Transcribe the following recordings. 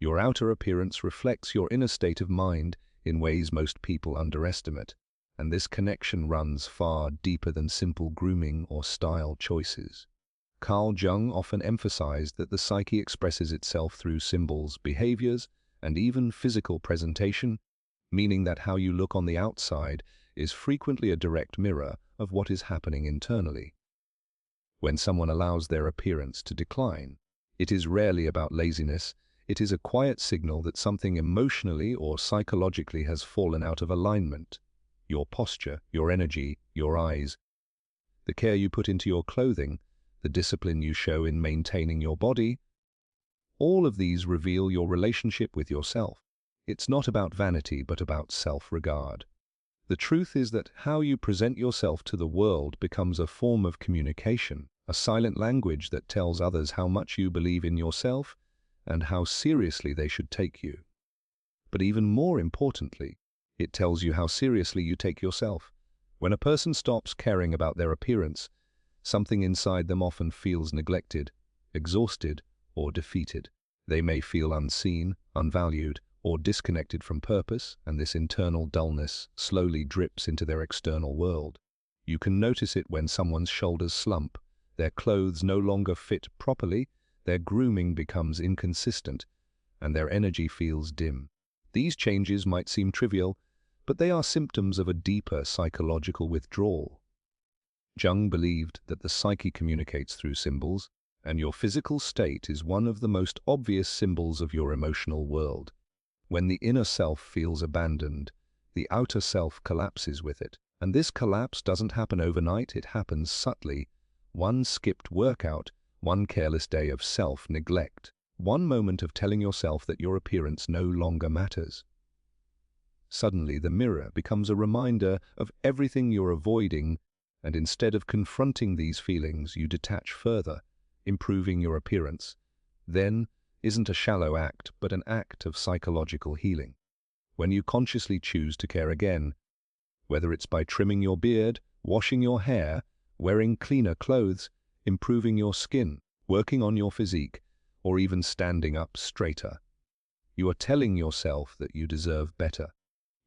Your outer appearance reflects your inner state of mind in ways most people underestimate, and this connection runs far deeper than simple grooming or style choices. Carl Jung often emphasized that the psyche expresses itself through symbols, behaviors, and even physical presentation, meaning that how you look on the outside is frequently a direct mirror of what is happening internally. When someone allows their appearance to decline, it is rarely about laziness. It is a quiet signal that something emotionally or psychologically has fallen out of alignment. Your posture, your energy, your eyes, the care you put into your clothing, the discipline you show in maintaining your body, all of these reveal your relationship with yourself. It's not about vanity, but about self-regard. The truth is that how you present yourself to the world becomes a form of communication, a silent language that tells others how much you believe in yourself and how seriously they should take you. But even more importantly, it tells you how seriously you take yourself. When a person stops caring about their appearance, something inside them often feels neglected, exhausted, or defeated. They may feel unseen, unvalued, or disconnected from purpose, and this internal dullness slowly drips into their external world. You can notice it when someone's shoulders slump, their clothes no longer fit properly, their grooming becomes inconsistent, and their energy feels dim. These changes might seem trivial, but they are symptoms of a deeper psychological withdrawal. Jung believed that the psyche communicates through symbols, and your physical state is one of the most obvious symbols of your emotional world. When the inner self feels abandoned, the outer self collapses with it. And this collapse doesn't happen overnight, it happens subtly. One skipped workout, one careless day of self-neglect, one moment of telling yourself that your appearance no longer matters. Suddenly, the mirror becomes a reminder of everything you're avoiding, and instead of confronting these feelings, you detach further. Improving your appearance, then, isn't a shallow act, but an act of psychological healing. When you consciously choose to care again, whether it's by trimming your beard, washing your hair, wearing cleaner clothes, improving your skin, working on your physique, or even standing up straighter, you are telling yourself that you deserve better.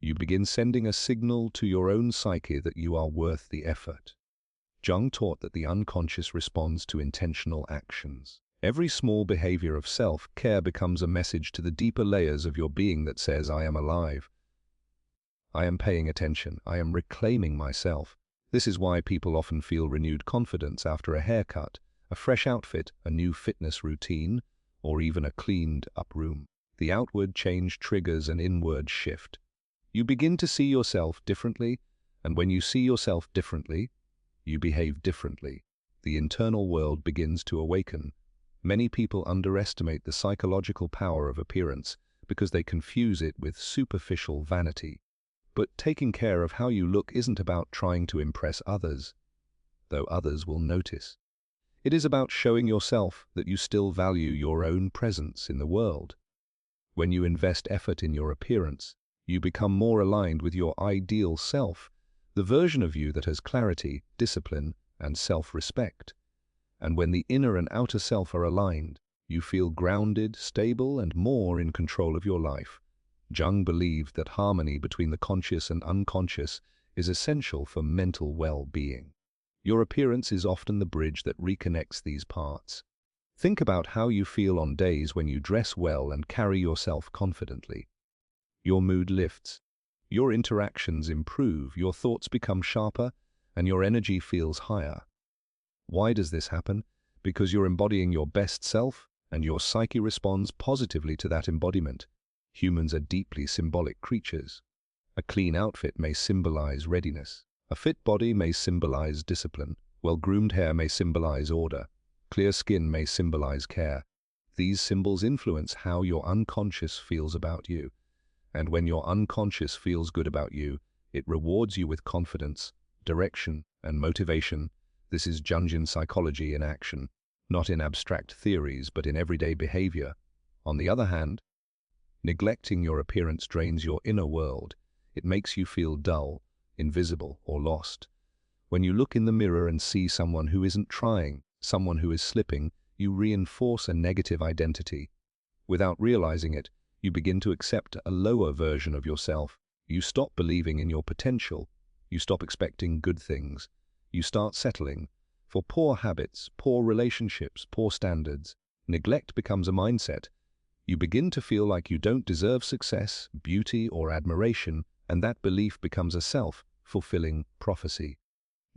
You begin sending a signal to your own psyche that you are worth the effort. Jung taught that the unconscious responds to intentional actions. Every small behavior of self-care becomes a message to the deeper layers of your being that says, I am alive. I am paying attention. I am reclaiming myself. This is why people often feel renewed confidence after a haircut, a fresh outfit, a new fitness routine, or even a cleaned-up room. The outward change triggers an inward shift. You begin to see yourself differently, and when you see yourself differently, you behave differently. The internal world begins to awaken. Many people underestimate the psychological power of appearance because they confuse it with superficial vanity. But taking care of how you look isn't about trying to impress others, though others will notice. It is about showing yourself that you still value your own presence in the world. When you invest effort in your appearance, you become more aligned with your ideal self, the version of you that has clarity, discipline, and self-respect. And when the inner and outer self are aligned, you feel grounded, stable, and more in control of your life. Jung believed that harmony between the conscious and unconscious is essential for mental well-being. Your appearance is often the bridge that reconnects these parts. Think about how you feel on days when you dress well and carry yourself confidently. Your mood lifts, your interactions improve, your thoughts become sharper, and your energy feels higher. Why does this happen? Because you're embodying your best self, and your psyche responds positively to that embodiment. Humans are deeply symbolic creatures. A clean outfit may symbolize readiness. A fit body may symbolize discipline. Well-groomed hair may symbolize order. Clear skin may symbolize care. These symbols influence how your unconscious feels about you. And when your unconscious feels good about you, it rewards you with confidence, direction, and motivation. This is Jungian psychology in action, not in abstract theories, but in everyday behavior. On the other hand, neglecting your appearance drains your inner world. It makes you feel dull, invisible, or lost. When you look in the mirror and see someone who isn't trying, someone who is slipping, you reinforce a negative identity. Without realizing it, you begin to accept a lower version of yourself. You stop believing in your potential. You stop expecting good things. You start settling for poor habits, poor relationships, poor standards. Neglect becomes a mindset. You begin to feel like you don't deserve success, beauty, or admiration, and that belief becomes a self-fulfilling prophecy.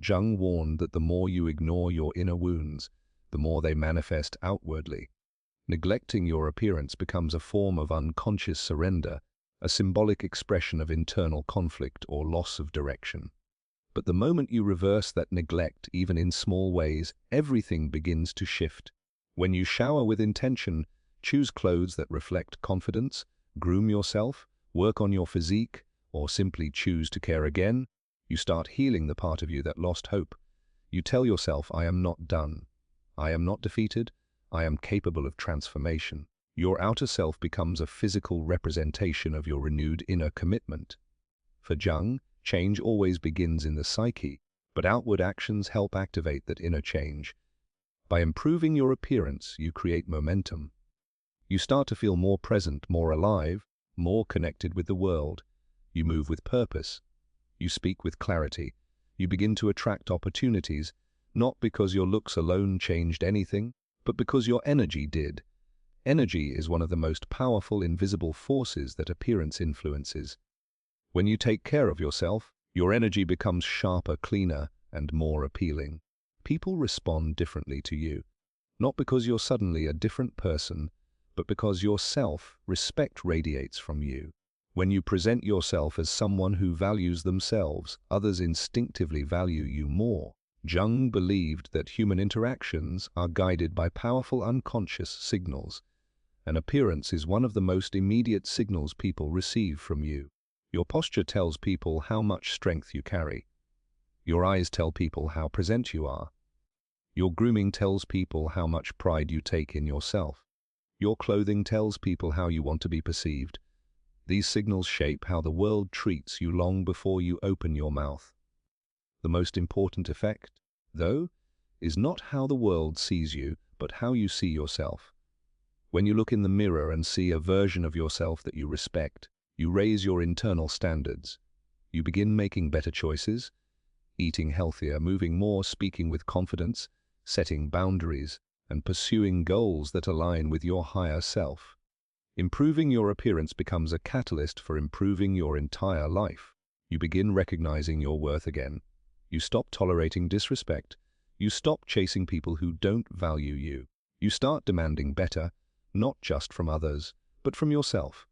Jung warned that the more you ignore your inner wounds, the more they manifest outwardly. Neglecting your appearance becomes a form of unconscious surrender, a symbolic expression of internal conflict or loss of direction. But the moment you reverse that neglect, even in small ways, everything begins to shift. When you shower with intention, choose clothes that reflect confidence, groom yourself, work on your physique, or simply choose to care again, you start healing the part of you that lost hope. You tell yourself, I am not done. I am not defeated. I am capable of transformation. Your outer self becomes a physical representation of your renewed inner commitment. For Jung, change always begins in the psyche, but outward actions help activate that inner change. By improving your appearance, you create momentum. You start to feel more present, more alive, more connected with the world. You move with purpose. You speak with clarity. You begin to attract opportunities, not because your looks alone changed anything, but because your energy did. Energy is one of the most powerful invisible forces that appearance influences. When you take care of yourself, your energy becomes sharper, cleaner, and more appealing. People respond differently to you, not because you're suddenly a different person, but because your self-respect radiates from you. When you present yourself as someone who values themselves, others instinctively value you more. Jung believed that human interactions are guided by powerful unconscious signals. An appearance is one of the most immediate signals people receive from you. Your posture tells people how much strength you carry. Your eyes tell people how present you are. Your grooming tells people how much pride you take in yourself. Your clothing tells people how you want to be perceived. These signals shape how the world treats you long before you open your mouth. The most important effect, though, is not how the world sees you, but how you see yourself. When you look in the mirror and see a version of yourself that you respect, you raise your internal standards. You begin making better choices, eating healthier, moving more, speaking with confidence, setting boundaries, and pursuing goals that align with your higher self. Improving your appearance becomes a catalyst for improving your entire life. You begin recognizing your worth again. You stop tolerating disrespect. You stop chasing people who don't value you. You start demanding better, not just from others, but from yourself.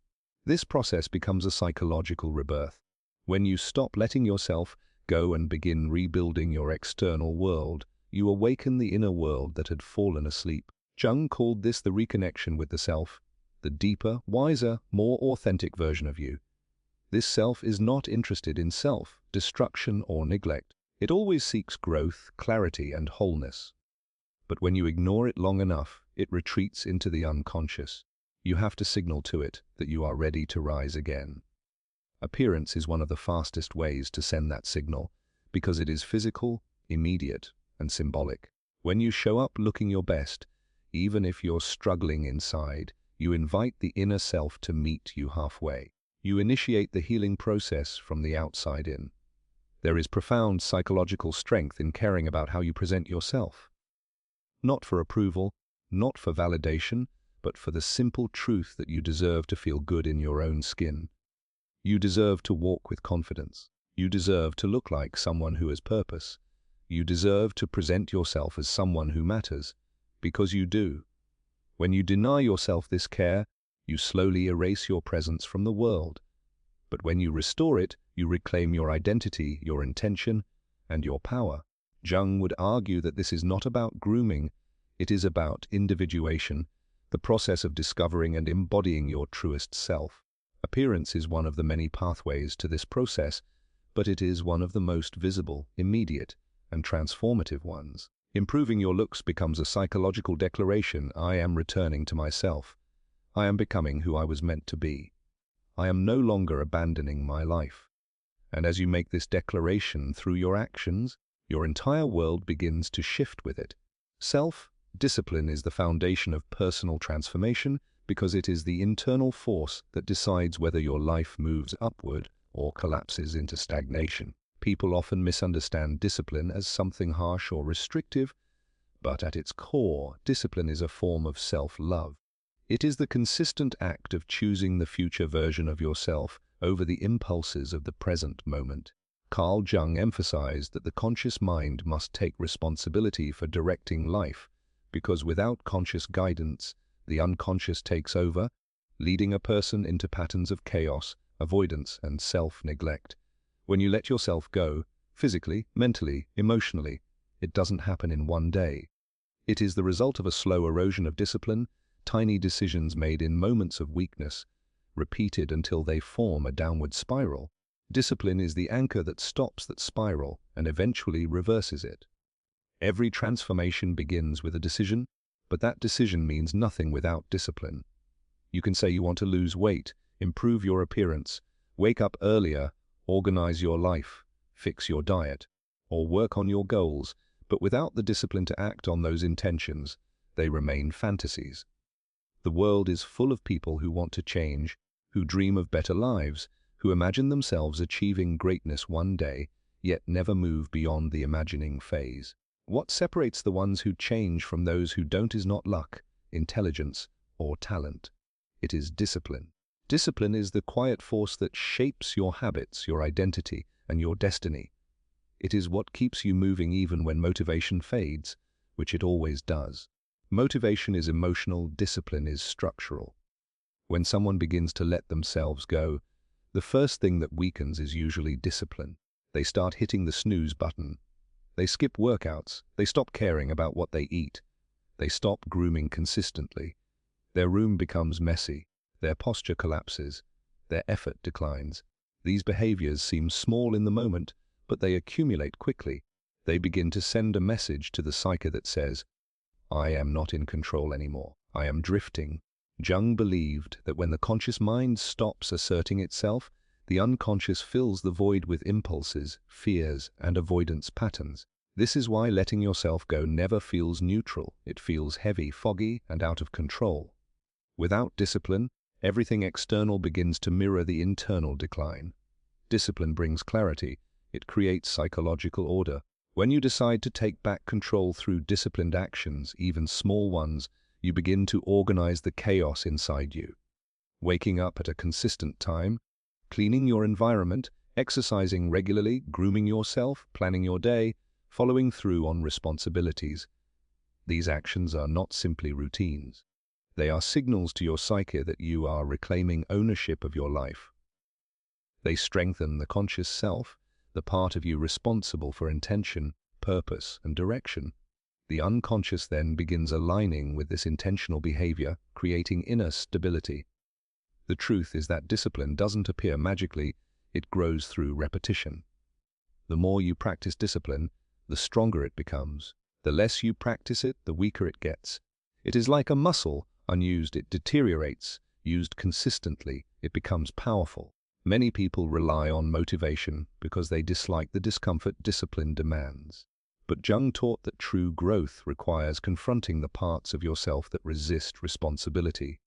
This process becomes a psychological rebirth. When you stop letting yourself go and begin rebuilding your external world, you awaken the inner world that had fallen asleep. Jung called this the reconnection with the self, the deeper, wiser, more authentic version of you. This self is not interested in self-destruction or neglect. It always seeks growth, clarity, and wholeness. But when you ignore it long enough, it retreats into the unconscious. You have to signal to it that you are ready to rise again. Appearance is one of the fastest ways to send that signal, because it is physical, immediate, and symbolic. When you show up looking your best, even if you're struggling inside, you invite the inner self to meet you halfway. You initiate the healing process from the outside in. There is profound psychological strength in caring about how you present yourself. Not for approval, not for validation, but for the simple truth that you deserve to feel good in your own skin. You deserve to walk with confidence. You deserve to look like someone who has purpose. You deserve to present yourself as someone who matters, because you do. When you deny yourself this care, you slowly erase your presence from the world. But when you restore it, you reclaim your identity, your intention, and your power. Jung would argue that this is not about grooming, it is about individuation, the process of discovering and embodying your truest self. Appearance is one of the many pathways to this process, but it is one of the most visible, immediate, and transformative ones. Improving your looks becomes a psychological declaration: I am returning to myself. I am becoming who I was meant to be. I am no longer abandoning my life. And as you make this declaration through your actions, your entire world begins to shift with it. Self-discipline is the foundation of personal transformation because it is the internal force that decides whether your life moves upward or collapses into stagnation. People often misunderstand discipline as something harsh or restrictive, but at its core, discipline is a form of self-love. It is the consistent act of choosing the future version of yourself over the impulses of the present moment. Carl Jung emphasized that the conscious mind must take responsibility for directing life, because without conscious guidance, the unconscious takes over, leading a person into patterns of chaos, avoidance, and self-neglect. When you let yourself go, physically, mentally, emotionally, it doesn't happen in one day. It is the result of a slow erosion of discipline, tiny decisions made in moments of weakness, repeated until they form a downward spiral. Discipline is the anchor that stops that spiral and eventually reverses it. Every transformation begins with a decision, but that decision means nothing without discipline. You can say you want to lose weight, improve your appearance, wake up earlier, organize your life, fix your diet, or work on your goals, but without the discipline to act on those intentions, they remain fantasies. The world is full of people who want to change, who dream of better lives, who imagine themselves achieving greatness one day, yet never move beyond the imagining phase. What separates the ones who change from those who don't is not luck, intelligence, or talent. It is discipline. Discipline is the quiet force that shapes your habits, your identity, and your destiny. It is what keeps you moving even when motivation fades, which it always does. Motivation is emotional, discipline is structural. When someone begins to let themselves go, the first thing that weakens is usually discipline. They start hitting the snooze button. They skip workouts. They stop caring about what they eat. They stop grooming consistently. Their room becomes messy. Their posture collapses. Their effort declines. These behaviors seem small in the moment, but they accumulate quickly. They begin to send a message to the psyche that says, "I am not in control anymore. I am drifting." Jung believed that when the conscious mind stops asserting itself, the unconscious fills the void with impulses, fears, and avoidance patterns. This is why letting yourself go never feels neutral. It feels heavy, foggy, and out of control. Without discipline, everything external begins to mirror the internal decline. Discipline brings clarity. It creates psychological order. When you decide to take back control through disciplined actions, even small ones, you begin to organize the chaos inside you. Waking up at a consistent time, cleaning your environment, exercising regularly, grooming yourself, planning your day, following through on responsibilities. These actions are not simply routines. They are signals to your psyche that you are reclaiming ownership of your life. They strengthen the conscious self, the part of you responsible for intention, purpose, and direction. The unconscious then begins aligning with this intentional behavior, creating inner stability. The truth is that discipline doesn't appear magically, it grows through repetition. The more you practice discipline, the stronger it becomes. The less you practice it, the weaker it gets. It is like a muscle. Unused, it deteriorates. Used consistently, it becomes powerful. Many people rely on motivation because they dislike the discomfort discipline demands. But Jung taught that true growth requires confronting the parts of yourself that resist responsibility.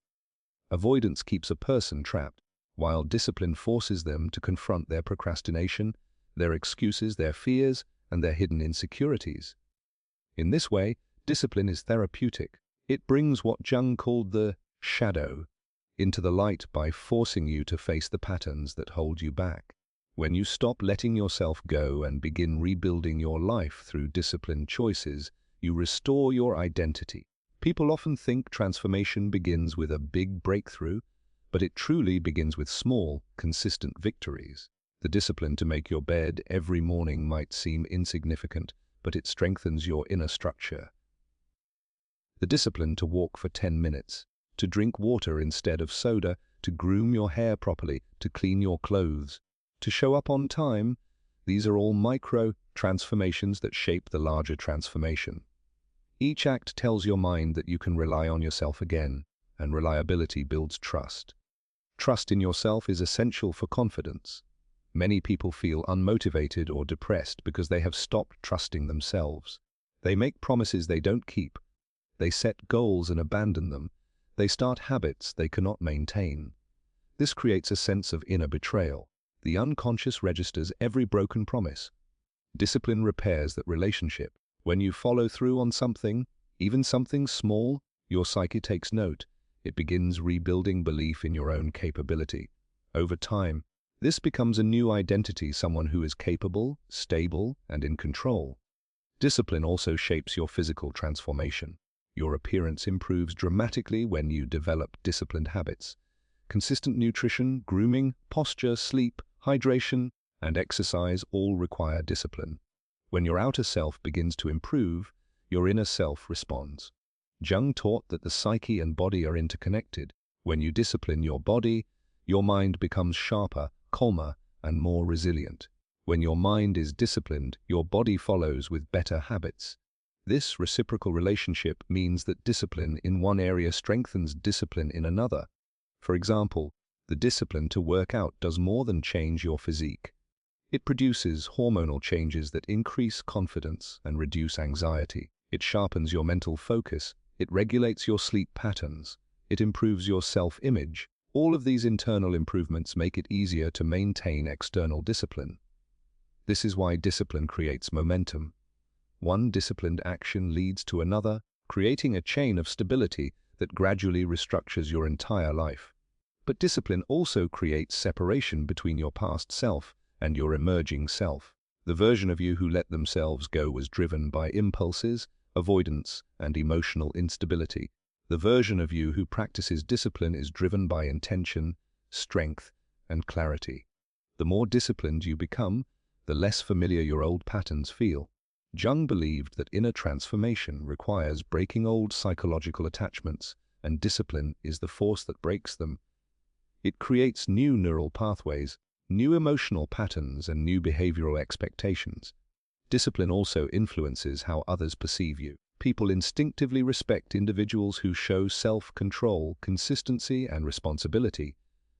Avoidance keeps a person trapped, while discipline forces them to confront their procrastination, their excuses, their fears, and their hidden insecurities. In this way, discipline is therapeutic. It brings what Jung called the shadow into the light by forcing you to face the patterns that hold you back. When you stop letting yourself go and begin rebuilding your life through disciplined choices, you restore your identity. People often think transformation begins with a big breakthrough, but it truly begins with small, consistent victories. The discipline to make your bed every morning might seem insignificant, but it strengthens your inner structure. The discipline to walk for 10 minutes, to drink water instead of soda, to groom your hair properly, to clean your clothes, to show up on time, these are all micro-transformations that shape the larger transformation. Each act tells your mind that you can rely on yourself again, and reliability builds trust. Trust in yourself is essential for confidence. Many people feel unmotivated or depressed because they have stopped trusting themselves. They make promises they don't keep. They set goals and abandon them. They start habits they cannot maintain. This creates a sense of inner betrayal. The unconscious registers every broken promise. Discipline repairs that relationship. When you follow through on something, even something small, your psyche takes note. It begins rebuilding belief in your own capability. Over time, this becomes a new identity, someone who is capable, stable, and in control. Discipline also shapes your physical transformation. Your appearance improves dramatically when you develop disciplined habits. Consistent nutrition, grooming, posture, sleep, hydration, and exercise all require discipline. When your outer self begins to improve, your inner self responds. Jung taught that the psyche and body are interconnected. When you discipline your body, your mind becomes sharper, calmer, and more resilient. When your mind is disciplined, your body follows with better habits. This reciprocal relationship means that discipline in one area strengthens discipline in another. For example, the discipline to work out does more than change your physique. It produces hormonal changes that increase confidence and reduce anxiety. It sharpens your mental focus. It regulates your sleep patterns. It improves your self-image. All of these internal improvements make it easier to maintain external discipline. This is why discipline creates momentum. One disciplined action leads to another, creating a chain of stability that gradually restructures your entire life. But discipline also creates separation between your past self and your emerging self. The version of you who let themselves go was driven by impulses, avoidance, and emotional instability. The version of you who practices discipline is driven by intention, strength, and clarity. The more disciplined you become, the less familiar your old patterns feel. Jung believed that inner transformation requires breaking old psychological attachments, and discipline is the force that breaks them. It creates new neural pathways, new emotional patterns, and new behavioral expectations. Discipline also influences how others perceive you. People instinctively respect individuals who show self-control, consistency, and responsibility.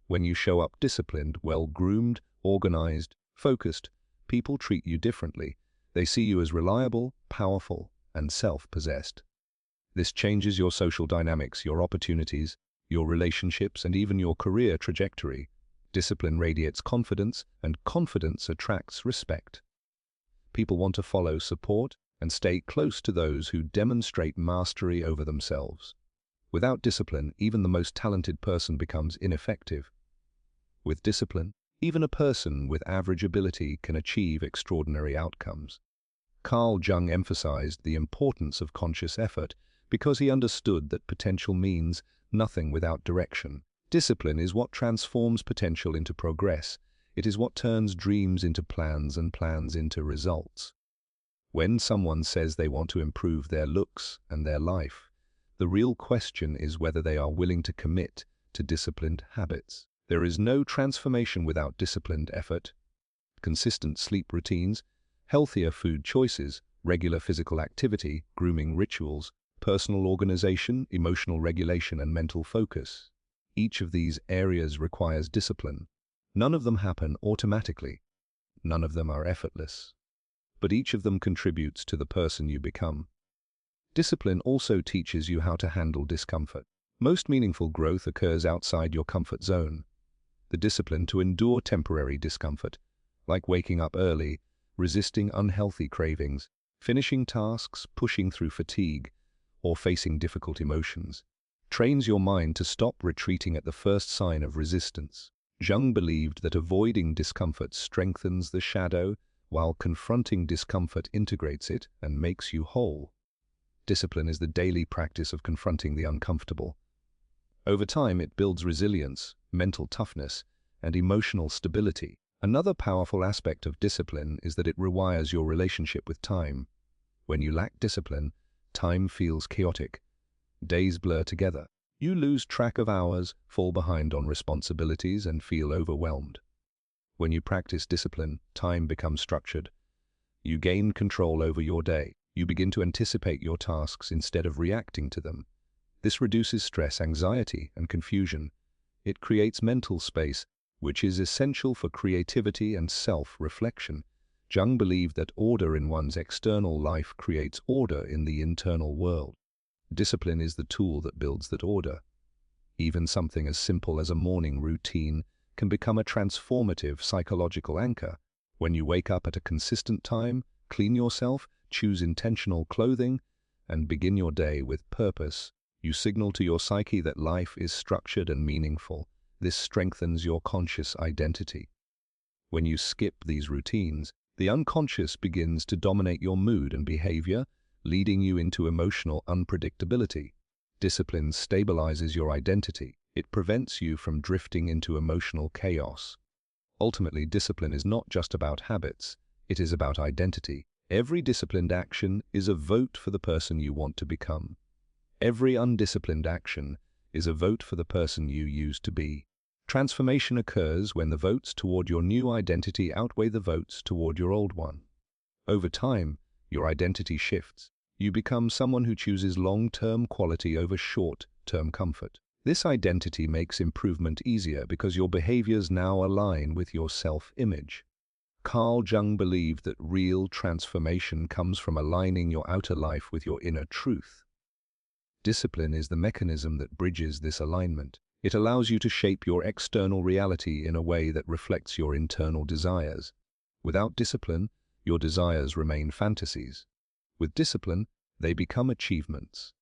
When you show up disciplined, well-groomed, organized, focused, people treat you differently. They see you as reliable, powerful, and self-possessed. This changes your social dynamics, your opportunities, your relationships, and even your career trajectory. Discipline radiates confidence, and confidence attracts respect. People want to follow, support, and stay close to those who demonstrate mastery over themselves. Without discipline, even the most talented person becomes ineffective. With discipline, even a person with average ability can achieve extraordinary outcomes. Carl Jung emphasized the importance of conscious effort because he understood that potential means nothing without direction. Discipline is what transforms potential into progress. It is what turns dreams into plans and plans into results. When someone says they want to improve their looks and their life, the real question is whether they are willing to commit to disciplined habits. There is no transformation without disciplined effort. Consistent sleep routines, healthier food choices, regular physical activity, grooming rituals, personal organization, emotional regulation, and mental focus. Each of these areas requires discipline. None of them happen automatically. None of them are effortless. But each of them contributes to the person you become. Discipline also teaches you how to handle discomfort. Most meaningful growth occurs outside your comfort zone. The discipline to endure temporary discomfort, like waking up early, resisting unhealthy cravings, finishing tasks, pushing through fatigue, or facing difficult emotions, trains your mind to stop retreating at the first sign of resistance. Jung believed that avoiding discomfort strengthens the shadow, while confronting discomfort integrates it and makes you whole. Discipline is the daily practice of confronting the uncomfortable. Over time, it builds resilience, mental toughness, and emotional stability. Another powerful aspect of discipline is that it rewires your relationship with time. When you lack discipline, time feels chaotic. Days blur together. You lose track of hours, fall behind on responsibilities, and feel overwhelmed. When you practice discipline, time becomes structured. You gain control over your day. You begin to anticipate your tasks instead of reacting to them. This reduces stress, anxiety, and confusion. It creates mental space, which is essential for creativity and self-reflection. Jung believed that order in one's external life creates order in the internal world. Discipline is the tool that builds that order. Even something as simple as a morning routine can become a transformative psychological anchor. When you wake up at a consistent time, clean yourself, choose intentional clothing, and begin your day with purpose, you signal to your psyche that life is structured and meaningful. This strengthens your conscious identity. When you skip these routines, the unconscious begins to dominate your mood and behavior, leading you into emotional unpredictability. Discipline stabilizes your identity. It prevents you from drifting into emotional chaos. Ultimately, discipline is not just about habits, it is about identity. Every disciplined action is a vote for the person you want to become. Every undisciplined action is a vote for the person you used to be. Transformation occurs when the votes toward your new identity outweigh the votes toward your old one. Over time, your identity shifts. You become someone who chooses long-term quality over short-term comfort. This identity makes improvement easier because your behaviors now align with your self-image. Carl Jung believed that real transformation comes from aligning your outer life with your inner truth. Discipline is the mechanism that bridges this alignment. It allows you to shape your external reality in a way that reflects your internal desires. Without discipline, your desires remain fantasies. With discipline, they become achievements.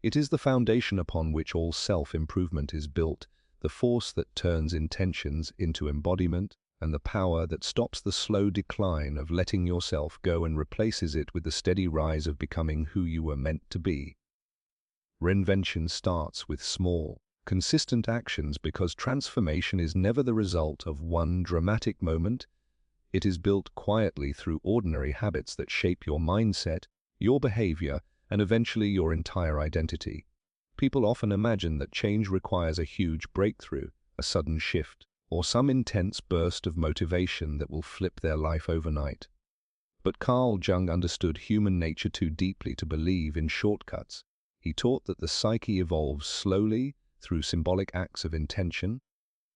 It is the foundation upon which all self-improvement is built, the force that turns intentions into embodiment, and the power that stops the slow decline of letting yourself go and replaces it with the steady rise of becoming who you were meant to be. Reinvention starts with small, consistent actions because transformation is never the result of one dramatic moment. It is built quietly through ordinary habits that shape your mindset, your behavior, and eventually your entire identity. People often imagine that change requires a huge breakthrough, a sudden shift, or some intense burst of motivation that will flip their life overnight. But Carl Jung understood human nature too deeply to believe in shortcuts. He taught that the psyche evolves slowly through symbolic acts of intention,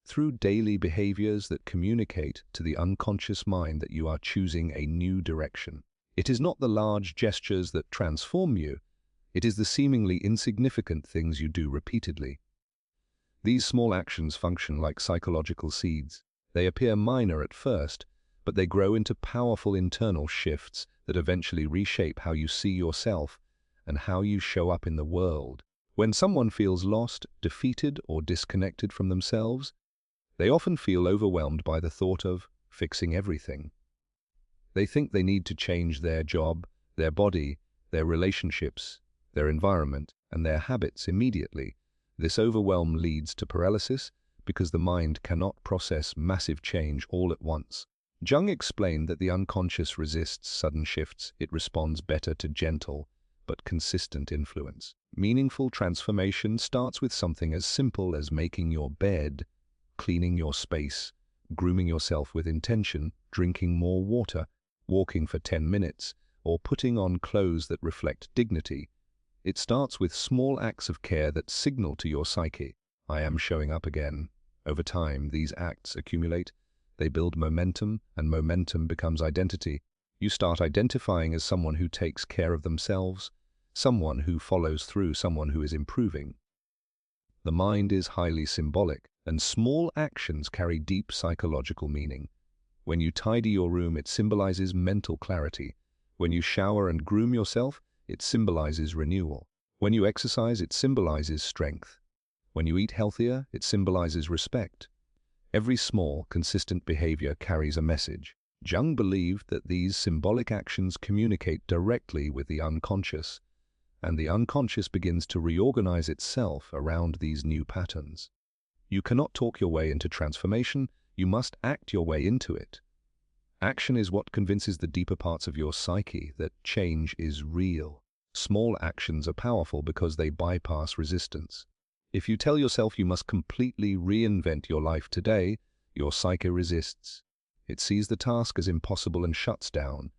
through daily behaviors that communicate to the unconscious mind that you are choosing a new direction. It is not the large gestures that transform you, it is the seemingly insignificant things you do repeatedly. These small actions function like psychological seeds. They appear minor at first, but they grow into powerful internal shifts that eventually reshape how you see yourself and how you show up in the world. When someone feels lost, defeated, or disconnected from themselves, they often feel overwhelmed by the thought of fixing everything. They think they need to change their job, their body, their relationships, their environment, and their habits immediately. This overwhelm leads to paralysis because the mind cannot process massive change all at once. Jung explained that the unconscious resists sudden shifts. It responds better to gentle but consistent influence. Meaningful transformation starts with something as simple as making your bed, cleaning your space, grooming yourself with intention, drinking more water, walking for 10 minutes, or putting on clothes that reflect dignity. It starts with small acts of care that signal to your psyche, I am showing up again. Over time, these acts accumulate, they build momentum, and momentum becomes identity. You start identifying as someone who takes care of themselves, someone who follows through, someone who is improving. The mind is highly symbolic, and small actions carry deep psychological meaning. When you tidy your room, it symbolizes mental clarity. When you shower and groom yourself, it symbolizes renewal. When you exercise, it symbolizes strength. When you eat healthier, it symbolizes respect. Every small, consistent behavior carries a message. Jung believed that these symbolic actions communicate directly with the unconscious, and the unconscious begins to reorganize itself around these new patterns. You cannot talk your way into transformation, you must act your way into it. Action is what convinces the deeper parts of your psyche that change is real. Small actions are powerful because they bypass resistance. If you tell yourself you must completely reinvent your life today, your psyche resists. It sees the task as impossible and shuts down.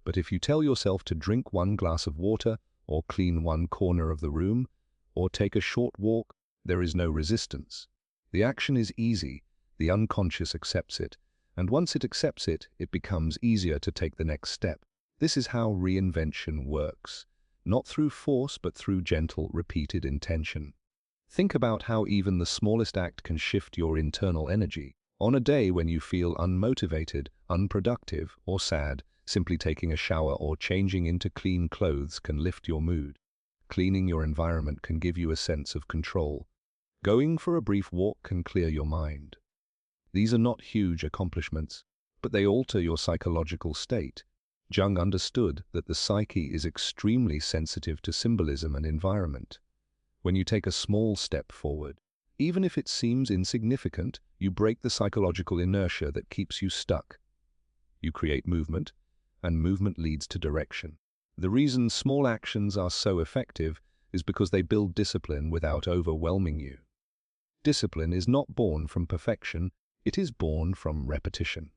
But if you tell yourself to drink one glass of water, or clean one corner of the room, or take a short walk, there is no resistance. The action is easy, the unconscious accepts it, and once it accepts it, it becomes easier to take the next step. This is how reinvention works, not through force but through gentle, repeated intention. Think about how even the smallest act can shift your internal energy. On a day when you feel unmotivated, unproductive, or sad, simply taking a shower or changing into clean clothes can lift your mood. Cleaning your environment can give you a sense of control. Going for a brief walk can clear your mind. These are not huge accomplishments, but they alter your psychological state. Jung understood that the psyche is extremely sensitive to symbolism and environment. When you take a small step forward, even if it seems insignificant, you break the psychological inertia that keeps you stuck. You create movement, and movement leads to direction. The reason small actions are so effective is because they build discipline without overwhelming you. Discipline is not born from perfection, it is born from repetition.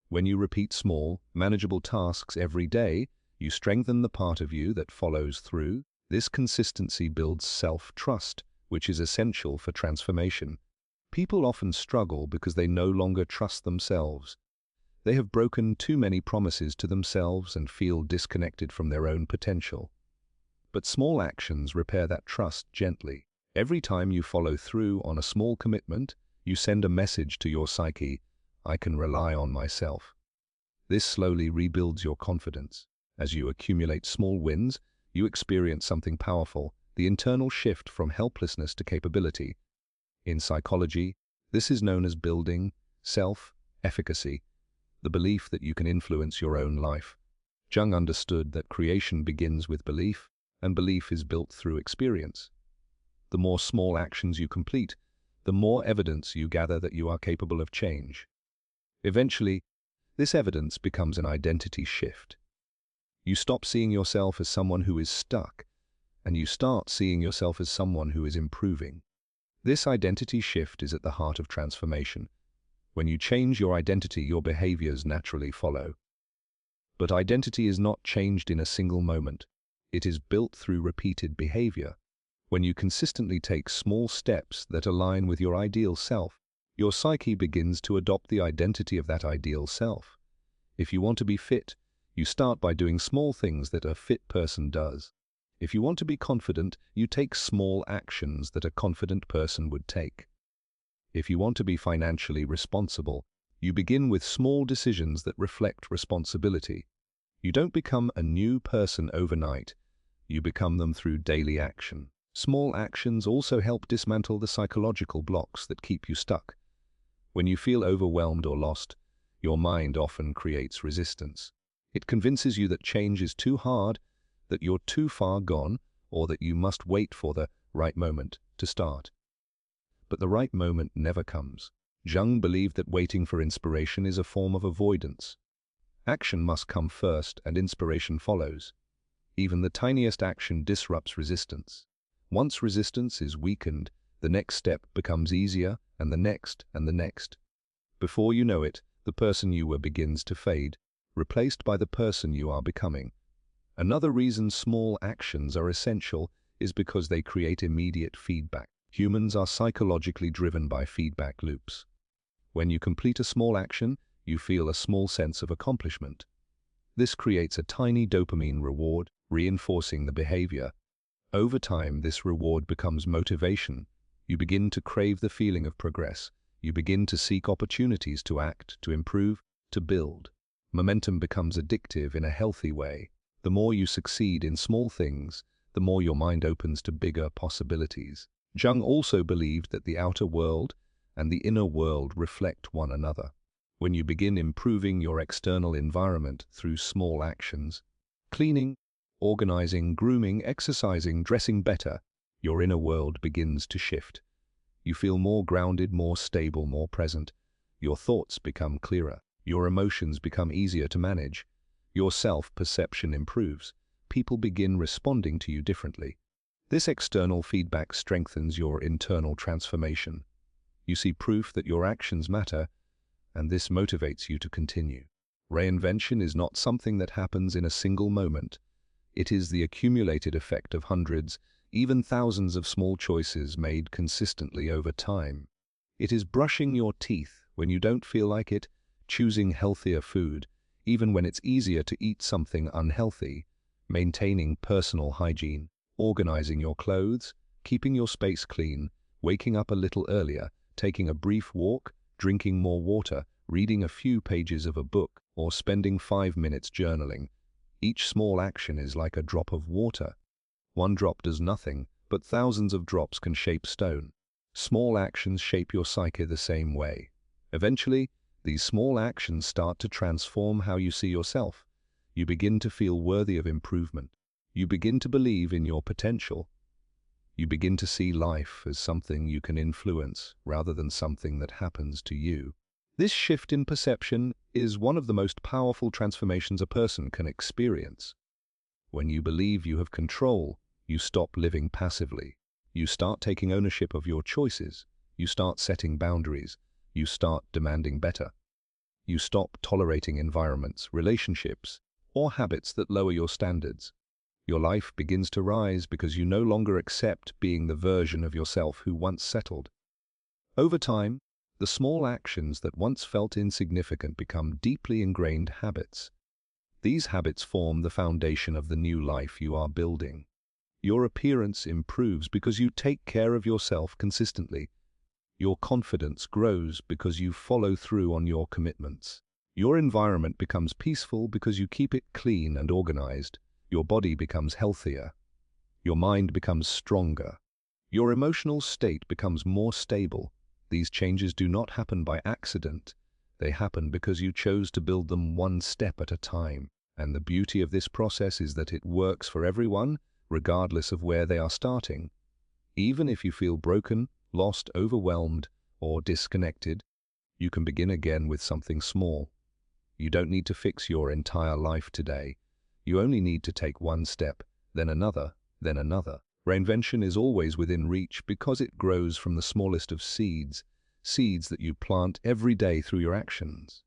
When you repeat small, manageable tasks every day, you strengthen the part of you that follows through. This consistency builds self-trust, which is essential for transformation. People often struggle because they no longer trust themselves. They have broken too many promises to themselves and feel disconnected from their own potential. But small actions repair that trust gently. Every time you follow through on a small commitment, you send a message to your psyche, I can rely on myself. This slowly rebuilds your confidence. As you accumulate small wins, you experience something powerful, the internal shift from helplessness to capability. In psychology, this is known as building self-efficacy, the belief that you can influence your own life. Jung understood that creation begins with belief, and belief is built through experience. The more small actions you complete, the more evidence you gather that you are capable of change. Eventually, this evidence becomes an identity shift. You stop seeing yourself as someone who is stuck, and you start seeing yourself as someone who is improving. This identity shift is at the heart of transformation. When you change your identity, your behaviors naturally follow. But identity is not changed in a single moment. It is built through repeated behavior. When you consistently take small steps that align with your ideal self, your psyche begins to adopt the identity of that ideal self. If you want to be fit, you start by doing small things that a fit person does. If you want to be confident, you take small actions that a confident person would take. If you want to be financially responsible, you begin with small decisions that reflect responsibility. You don't become a new person overnight. You become them through daily action. Small actions also help dismantle the psychological blocks that keep you stuck. When you feel overwhelmed or lost, your mind often creates resistance. It convinces you that change is too hard, that you're too far gone, or that you must wait for the right moment to start. But the right moment never comes. Jung believed that waiting for inspiration is a form of avoidance. Action must come first and inspiration follows. Even the tiniest action disrupts resistance. Once resistance is weakened, the next step becomes easier, and the next, and the next. Before you know it, the person you were begins to fade, replaced by the person you are becoming. Another reason small actions are essential is because they create immediate feedback. Humans are psychologically driven by feedback loops. When you complete a small action, you feel a small sense of accomplishment. This creates a tiny dopamine reward, reinforcing the behavior. Over time, this reward becomes motivation. You begin to crave the feeling of progress. You begin to seek opportunities to act, to improve, to build. Momentum becomes addictive in a healthy way. The more you succeed in small things, the more your mind opens to bigger possibilities. Jung also believed that the outer world and the inner world reflect one another. When you begin improving your external environment through small actions, cleaning, organizing, grooming, exercising, dressing better, your inner world begins to shift. You feel more grounded, more stable, more present. Your thoughts become clearer. Your emotions become easier to manage. Your self-perception improves. People begin responding to you differently. This external feedback strengthens your internal transformation. You see proof that your actions matter, and this motivates you to continue. Reinvention is not something that happens in a single moment. It is the accumulated effect of hundreds, even thousands of small choices made consistently over time. It is brushing your teeth when you don't feel like it, choosing healthier food, even when it's easier to eat something unhealthy, maintaining personal hygiene, organizing your clothes, keeping your space clean, Waking up a little earlier, taking a brief walk, drinking more water, reading a few pages of a book, or spending 5 minutes journaling. Each small action is like a drop of water. One drop does nothing, but thousands of drops can shape stone. Small actions shape your psyche the same way. Eventually, these small actions start to transform how you see yourself. You begin to feel worthy of improvement. You begin to believe in your potential. You begin to see life as something you can influence rather than something that happens to you. This shift in perception is one of the most powerful transformations a person can experience. When you believe you have control, you stop living passively. You start taking ownership of your choices. You start setting boundaries. You start demanding better. You stop tolerating environments, relationships, or habits that lower your standards. Your life begins to rise because you no longer accept being the version of yourself who once settled. Over time, the small actions that once felt insignificant become deeply ingrained habits. These habits form the foundation of the new life you are building. Your appearance improves because you take care of yourself consistently. Your confidence grows because you follow through on your commitments. Your environment becomes peaceful because you keep it clean and organized. Your body becomes healthier. Your mind becomes stronger. Your emotional state becomes more stable. These changes do not happen by accident. They happen because you chose to build them one step at a time. And the beauty of this process is that it works for everyone, regardless of where they are starting. Even if you feel broken, lost, overwhelmed, or disconnected, you can begin again with something small. You don't need to fix your entire life today. You only need to take one step, then another, then another. Reinvention is always within reach because it grows from the smallest of seeds, seeds that you plant every day through your actions.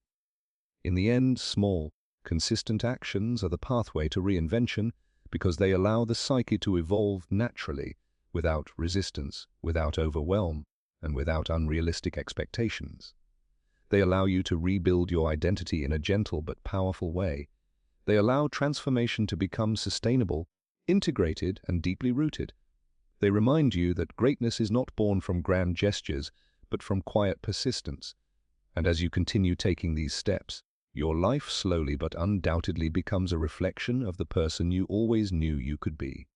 In the end, small, consistent actions are the pathway to reinvention because they allow the psyche to evolve naturally, without resistance, without overwhelm, and without unrealistic expectations. They allow you to rebuild your identity in a gentle but powerful way. They allow transformation to become sustainable, integrated, and deeply rooted. They remind you that greatness is not born from grand gestures, but from quiet persistence. And as you continue taking these steps, your life slowly but undoubtedly becomes a reflection of the person you always knew you could be.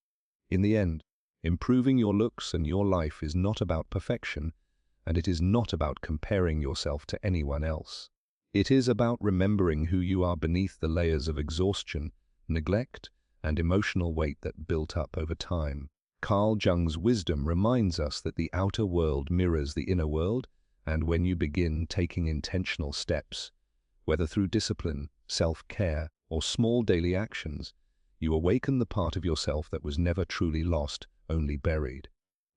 In the end, improving your looks and your life is not about perfection, and it is not about comparing yourself to anyone else. It is about remembering who you are beneath the layers of exhaustion, neglect, and emotional weight that built up over time. Carl Jung's wisdom reminds us that the outer world mirrors the inner world, and when you begin taking intentional steps, whether through discipline, self-care, or small daily actions, you awaken the part of yourself that was never truly lost, only buried.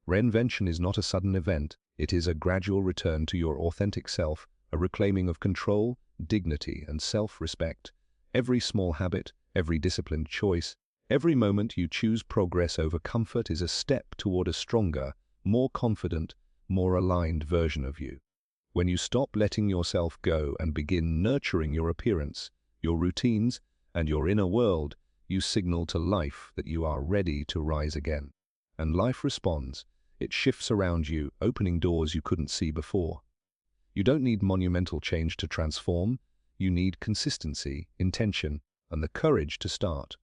Reinvention is not a sudden event. It is a gradual return to your authentic self, a reclaiming of control, dignity, and self-respect. Every small habit, every disciplined choice, every moment you choose progress over comfort is a step toward a stronger, more confident, more aligned version of you. When you stop letting yourself go and begin nurturing your appearance, your routines, and your inner world, you signal to life that you are ready to rise again. And life responds. It shifts around you, opening doors you couldn't see before. You don't need monumental change to transform. You need consistency, intention, and the courage to start.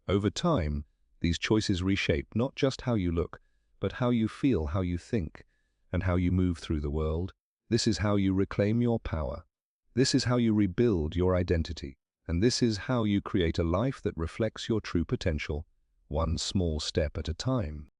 Over time, these choices reshape not just how you look, but how you feel, how you think, and how you move through the world. This is how you reclaim your power. This is how you rebuild your identity. And this is how you create a life that reflects your true potential, one small step at a time.